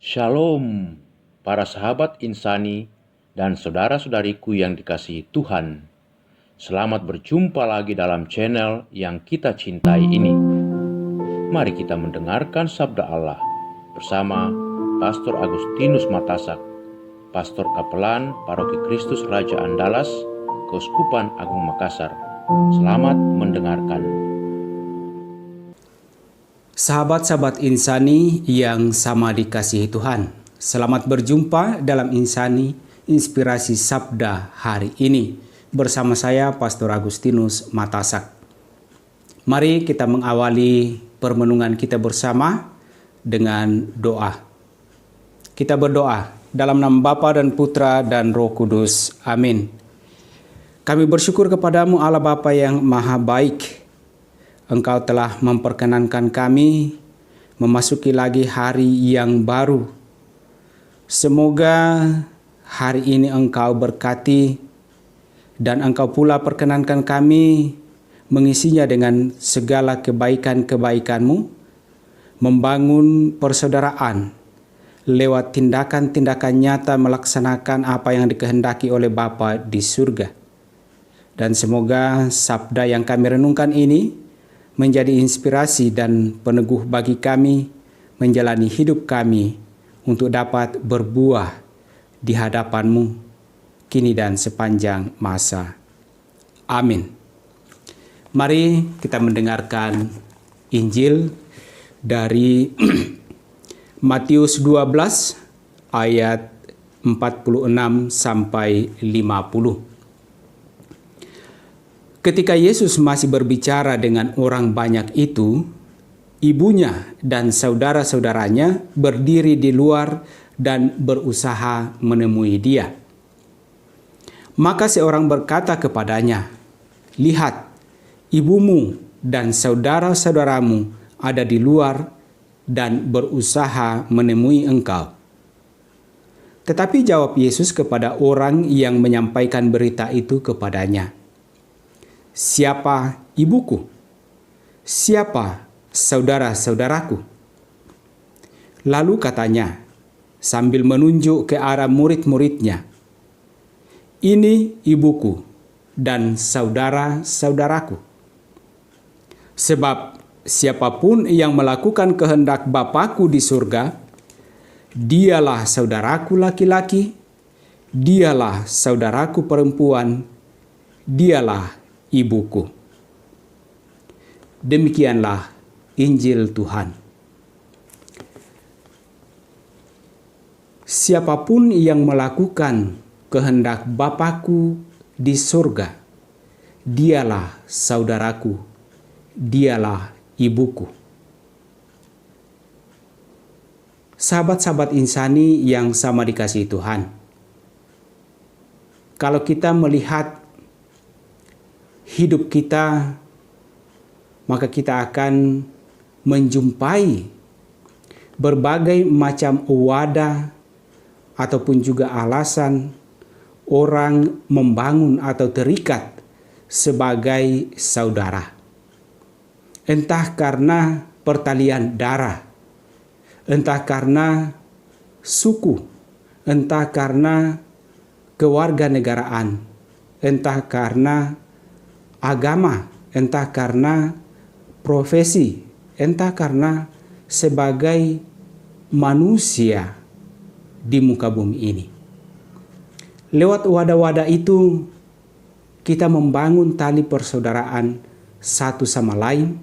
Shalom, para sahabat insani dan saudara-saudariku yang dikasihi Tuhan. Selamat berjumpa lagi dalam channel yang kita cintai ini. Mari kita mendengarkan sabda Allah bersama Pastor Agustinus Matasak, Pastor Kapelan Paroki Kristus Raja Andalas, Keuskupan Agung Makassar. Selamat mendengarkan. Sahabat-sahabat insani yang sama dikasihi Tuhan, selamat berjumpa dalam insani inspirasi sabda hari ini bersama saya Pastor Agustinus Matasak. Mari kita mengawali permenungan kita bersama dengan doa. Kita berdoa dalam nama Bapa dan Putra dan Roh Kudus. Amin. Kami bersyukur kepadamu Allah Bapa yang maha baik. Engkau telah memperkenankan kami memasuki lagi hari yang baru. Semoga hari ini Engkau berkati dan Engkau pula perkenankan kami mengisinya dengan segala kebaikan-kebaikan-Mu, membangun persaudaraan lewat tindakan-tindakan nyata melaksanakan apa yang dikehendaki oleh Bapa di surga. Dan semoga sabda yang kami renungkan ini menjadi inspirasi dan peneguh bagi kami menjalani hidup kami untuk dapat berbuah di hadapan-Mu kini dan sepanjang masa. Amin. Mari kita mendengarkan Injil dari Matius 12 ayat 46 sampai 50. Ketika Yesus masih berbicara dengan orang banyak itu, ibunya dan saudara-saudaranya berdiri di luar dan berusaha menemui dia. Maka seorang berkata kepadanya, "Lihat, ibumu dan saudara-saudaramu ada di luar dan berusaha menemui engkau." Tetapi jawab Yesus kepada orang yang menyampaikan berita itu kepadanya, "Siapa ibuku? Siapa saudara-saudaraku?" Lalu katanya, sambil menunjuk ke arah murid-muridnya, "Ini ibuku dan saudara-saudaraku. Sebab siapapun yang melakukan kehendak Bapa-Ku di surga, dialah saudaraku laki-laki, dialah saudaraku perempuan, dialah ibuku." Demikianlah Injil Tuhan. Siapapun yang melakukan kehendak Bapa-Ku di surga, dialah saudaraku, dialah ibuku. Sahabat-sahabat insani yang sama dikasihi Tuhan, kalau kita melihat hidup kita, maka kita akan menjumpai berbagai macam wadah ataupun juga alasan orang membangun atau terikat sebagai saudara. Entah karena pertalian darah, entah karena suku, entah karena kewarganegaraan, entah karena agama, entah karena profesi, entah karena sebagai manusia di muka bumi ini. Lewat wadah-wadah itu, kita membangun tali persaudaraan satu sama lain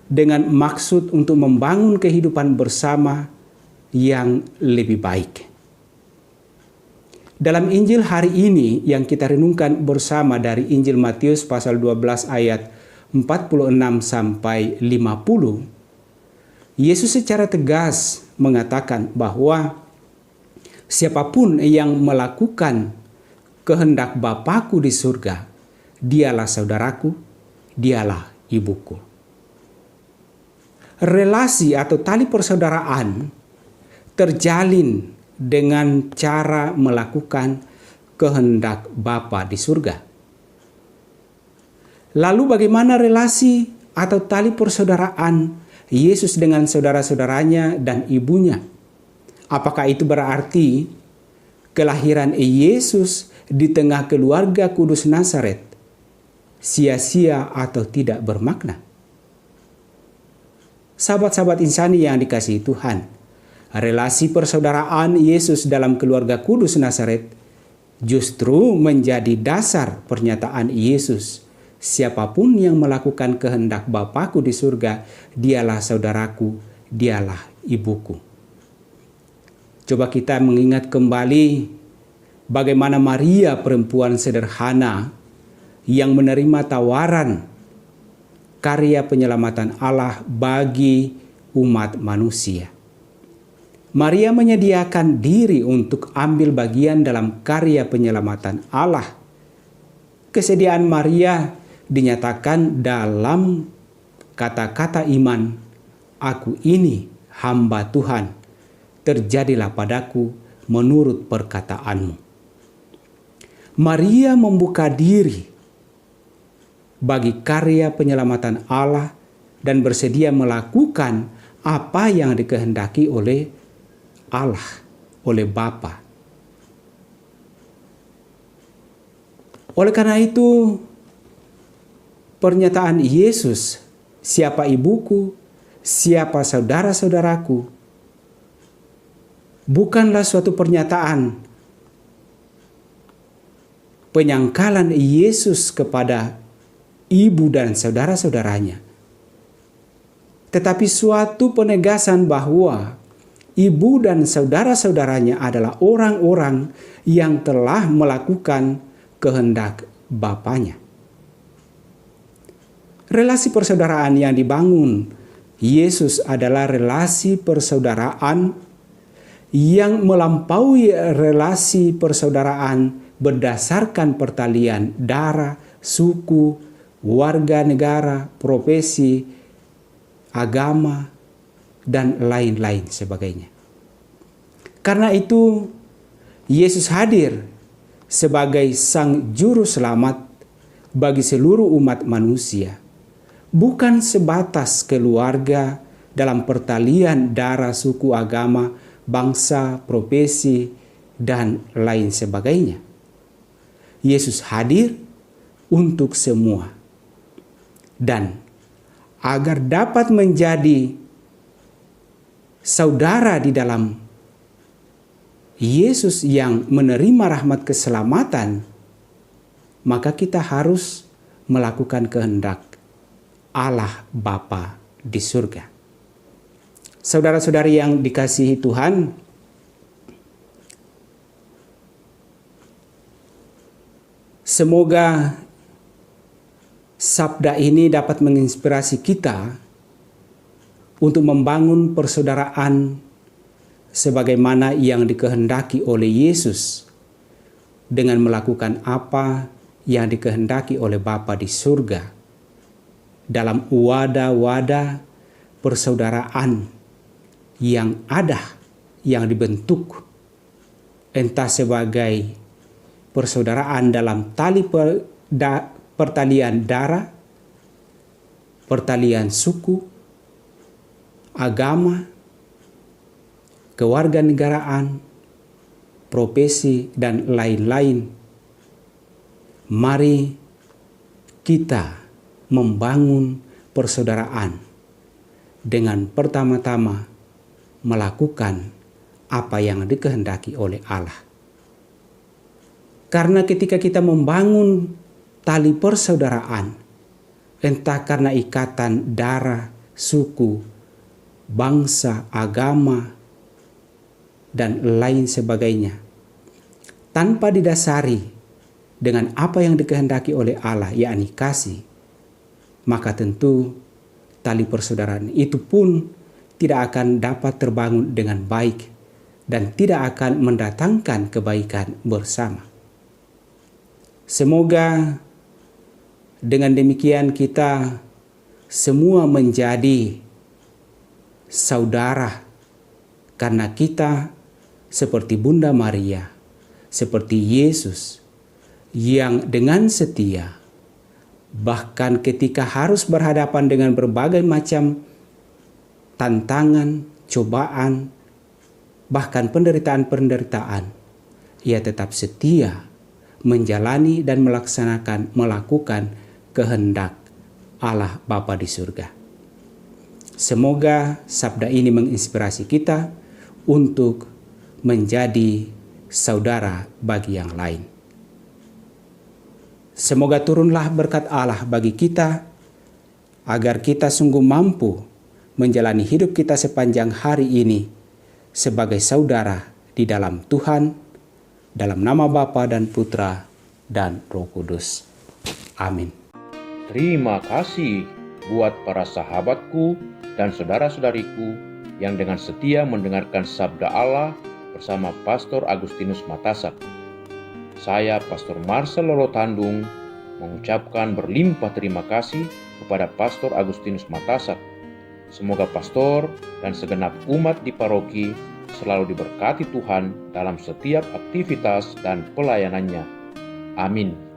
dengan maksud untuk membangun kehidupan bersama yang lebih baik. Dalam Injil hari ini yang kita renungkan bersama dari Injil Matius pasal 12 ayat 46 sampai 50, Yesus secara tegas mengatakan bahwa siapapun yang melakukan kehendak Bapa-Ku di surga, dialah saudaraku, dialah ibuku. Relasi atau tali persaudaraan terjalin dengan cara melakukan kehendak Bapa di surga. Lalu bagaimana relasi atau tali persaudaraan Yesus dengan saudara-saudaranya dan ibunya? Apakah itu berarti kelahiran Yesus di tengah keluarga kudus Nazaret sia-sia atau tidak bermakna? Sahabat-sahabat insani yang dikasihi Tuhan, relasi persaudaraan Yesus dalam keluarga kudus Nazaret justru menjadi dasar pernyataan Yesus, siapapun yang melakukan kehendak Bapa-Ku di surga, dialah saudaraku, dialah ibuku. Coba kita mengingat kembali bagaimana Maria, perempuan sederhana yang menerima tawaran karya penyelamatan Allah bagi umat manusia. Maria menyediakan diri untuk ambil bagian dalam karya penyelamatan Allah. Kesediaan Maria dinyatakan dalam kata-kata iman, "Aku ini hamba Tuhan, terjadilah padaku menurut perkataanmu." Maria membuka diri bagi karya penyelamatan Allah dan bersedia melakukan apa yang dikehendaki oleh Allah, oleh Bapa. Oleh karena itu, pernyataan Yesus, "Siapa ibuku, siapa saudara-saudaraku," bukanlah suatu pernyataan penyangkalan Yesus kepada ibu dan saudara-saudaranya, tetapi suatu penegasan bahwa ibu dan saudara-saudaranya adalah orang-orang yang telah melakukan kehendak Bapanya. Relasi persaudaraan yang dibangun Yesus adalah relasi persaudaraan yang melampaui relasi persaudaraan berdasarkan pertalian darah, suku, warga negara, profesi, agama, dan lain-lain sebagainya. Karena itu, Yesus hadir sebagai Sang Juru Selamat bagi seluruh umat manusia, bukan sebatas keluarga dalam pertalian darah, suku, agama, bangsa, profesi, dan lain sebagainya. Yesus hadir untuk semua. Dan agar dapat menjadi saudara di dalam Yesus yang menerima rahmat keselamatan, maka kita harus melakukan kehendak Allah Bapa di surga. Saudara-saudari yang dikasihi Tuhan, semoga sabda ini dapat menginspirasi kita untuk membangun persaudaraan sebagaimana yang dikehendaki oleh Yesus dengan melakukan apa yang dikehendaki oleh Bapa di surga dalam wadah-wadah persaudaraan yang ada, yang dibentuk entah sebagai persaudaraan dalam tali pertalian darah, pertalian suku, agama, kewarganegaraan, profesi, dan lain-lain. Mari kita membangun persaudaraan dengan pertama-tama melakukan apa yang dikehendaki oleh Allah. Karena ketika kita membangun tali persaudaraan, entah karena ikatan darah, suku, bangsa, agama, dan lain sebagainya, tanpa didasari dengan apa yang dikehendaki oleh Allah, yakni kasih, maka tentu tali persaudaraan itu pun tidak akan dapat terbangun dengan baik dan tidak akan mendatangkan kebaikan bersama. Semoga dengan demikian kita semua menjadi saudara, karena kita seperti Bunda Maria, seperti Yesus yang dengan setia, bahkan ketika harus berhadapan dengan berbagai macam tantangan, cobaan, bahkan penderitaan-penderitaan, ia tetap setia menjalani dan melakukan kehendak Allah Bapa di surga. Semoga sabda ini menginspirasi kita untuk menjadi saudara bagi yang lain. Semoga turunlah berkat Allah bagi kita, agar kita sungguh mampu menjalani hidup kita sepanjang hari ini sebagai saudara di dalam Tuhan, dalam nama Bapa dan Putra dan Roh Kudus. Amin. Terima kasih buat para sahabatku dan saudara-saudariku yang dengan setia mendengarkan sabda Allah bersama Pastor Agustinus Matasak. Saya, Pastor Marcel Lolotandung, mengucapkan berlimpah terima kasih kepada Pastor Agustinus Matasak. Semoga pastor dan segenap umat di paroki selalu diberkati Tuhan dalam setiap aktivitas dan pelayanannya. Amin.